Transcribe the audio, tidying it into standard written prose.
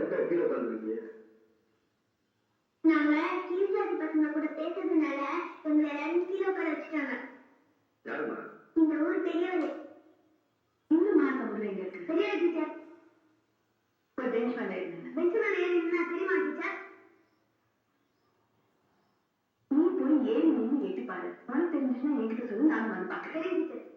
கீழே உட்காந்துருக்கீங்க? நாங்க கீழ்ஜாதி பசங்க கூட பேசுறதுனால எங்களை எல்லாரும் கீழே உட்கார வச்சுட்டாங்க. யாருமா? இந்த ஊர் பெரியவரே. இன்னும் அந்த ஊர்ல எங்க இருக்கு? பெரியவர் டீச்சர். ஒரு பெஞ்ச் மேல இருந்தேன். பெஞ்சு மேல ஏறினா தெரியுமா டீச்சர்? நீ போய் ஏறி நின்று எட்டி பாரு. உனக்கு தெரிஞ்சுன்னா என்கிட்ட சொல்லு, நானும் வந்து பாக்குறேன். சரி டீச்சர்.